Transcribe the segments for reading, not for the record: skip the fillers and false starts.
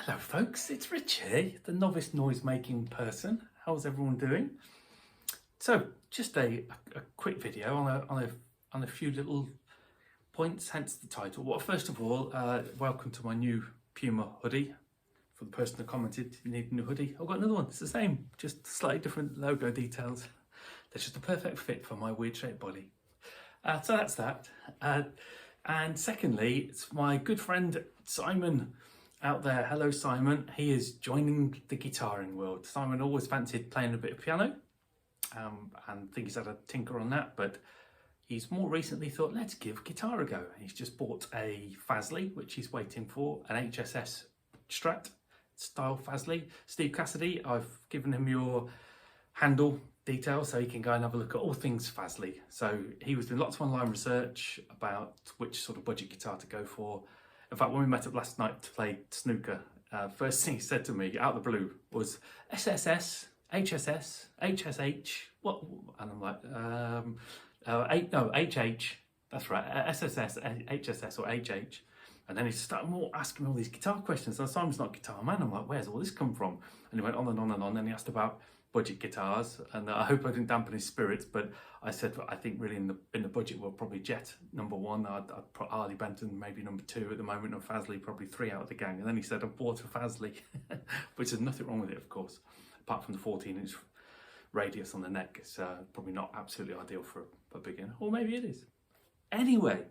Hello folks, it's Rich here, the novice noise making person. How's everyone doing? So just a quick video on a few little points, hence the title. Well, first of all, welcome to my new Puma hoodie. For the person that commented, you need a new hoodie. I've got another one, it's the same, just slightly different logo details. They're just a perfect fit for my weird shaped body. So that's that. And secondly, it's my good friend Simon out there. Hello Simon, he is joining the guitaring world. Simon always fancied playing a bit of piano and I think he's had a tinker on that, but he's more recently thought, let's give guitar a go. He's just bought a Fazley, which he's waiting for, an HSS Strat style Fazley. Steve Cassidy, I've given him your handle details so he can go and have a look at all things Fazley. So he was doing lots of online research about which sort of budget guitar to go for. In fact, when we met up last night to play snooker, first thing he said to me out of the blue was SSS, HSS, HSH, what? And I'm like, HH, that's right, SSS, HSS or HH. And then he started asking me all these guitar questions. And Simon's not a guitar man. I'm like, where's all this come from? And he went on and on and on. And he asked about budget guitars, and I hope I didn't dampen his spirits, but I said I think really in the budget we'll probably Jet #1. I'd put Harley Benton maybe #2 at the moment, and Fazley probably 3 out of the gang. And then he said I've bought a Fazley, which there's nothing wrong with it, of course, apart from the 14-inch radius on the neck. It's probably not absolutely ideal for a beginner, or maybe it is. Anyway,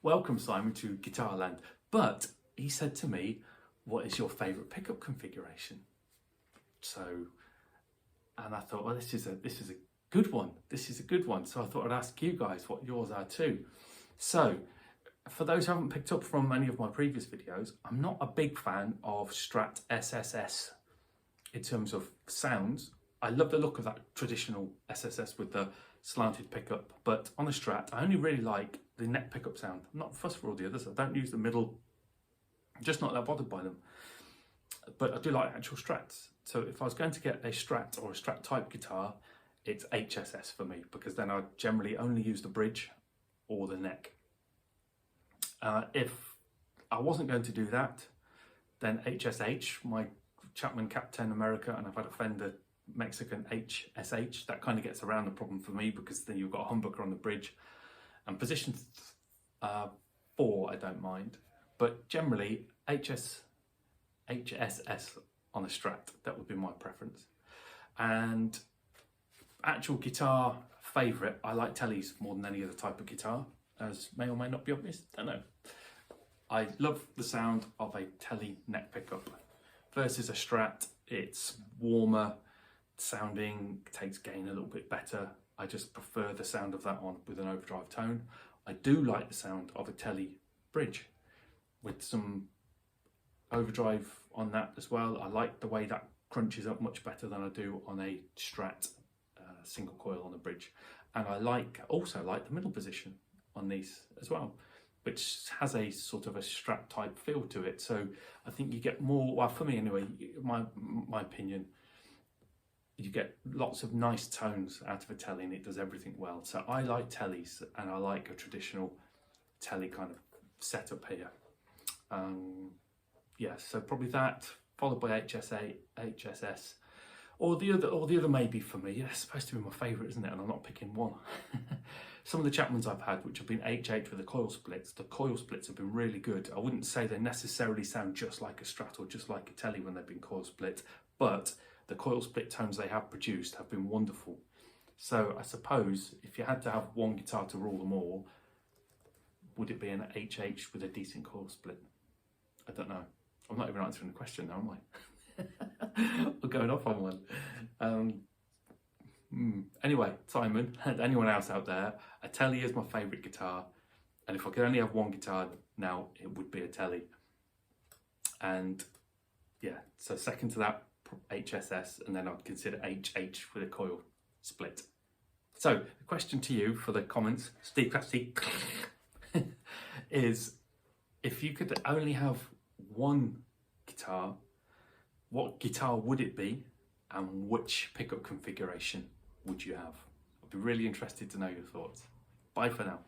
welcome Simon to Guitarland. But he said to me, what is your favourite pickup configuration? And I thought, well, this is a good one. This is a good one. So I thought I'd ask you guys what yours are too. So for those who haven't picked up from any of my previous videos, I'm not a big fan of Strat SSS in terms of sounds. I love the look of that traditional SSS with the slanted pickup, but on a Strat, I only really like the neck pickup sound. I'm not fussed for all the others. I don't use the middle. I'm just not that bothered by them. But I do like actual Strats. So if I was going to get a Strat or a Strat type guitar, it's HSS for me, because then I generally only use the bridge or the neck. If I wasn't going to do that, then HSH, my Chapman Captain America, and I've had a Fender Mexican HSH, that kind of gets around the problem for me, because then you've got a humbucker on the bridge. And position 4, I don't mind, but generally HSS on a Strat, that would be my preference. And actual guitar favourite, I like tellies more than any other type of guitar, as may or may not be obvious, don't know. I love the sound of a telly neck pickup versus a Strat. It's warmer sounding, takes gain a little bit better. I just prefer the sound of that one with an overdrive tone. I do like the sound of a telly bridge with some overdrive on that as well. I like the way that crunches up much better than I do on a Strat single coil on the bridge. And I also like the middle position on these as well, which has a sort of a Strat type feel to it. So I think you get more, well for me anyway, my opinion, you get lots of nice tones out of a telly and it does everything well. So I like tellies, and I like a traditional telly kind of setup here. Yeah, so probably that, followed by HSS, or the other maybe for me. Yeah, it's supposed to be my favourite, isn't it? And I'm not picking one. Some of the Chapmans I've had, which have been HH with the coil splits have been really good. I wouldn't say they necessarily sound just like a Strat or just like a telly when they've been coil split, but the coil split tones they have produced have been wonderful. So I suppose if you had to have one guitar to rule them all, would it be an HH with a decent coil split? I don't know. I'm not even answering the question now, am I? We're going off on one. Anyway, Simon, and anyone else out there, a telly is my favourite guitar. And if I could only have one guitar now, it would be a telly. And yeah, so second to that, HSS, and then I'd consider HH with a coil split. So the question to you for the comments, Steve Cassidy, is if you could only have one guitar, what guitar would it be, and which pickup configuration would you have? I'd be really interested to know your thoughts. Bye for now.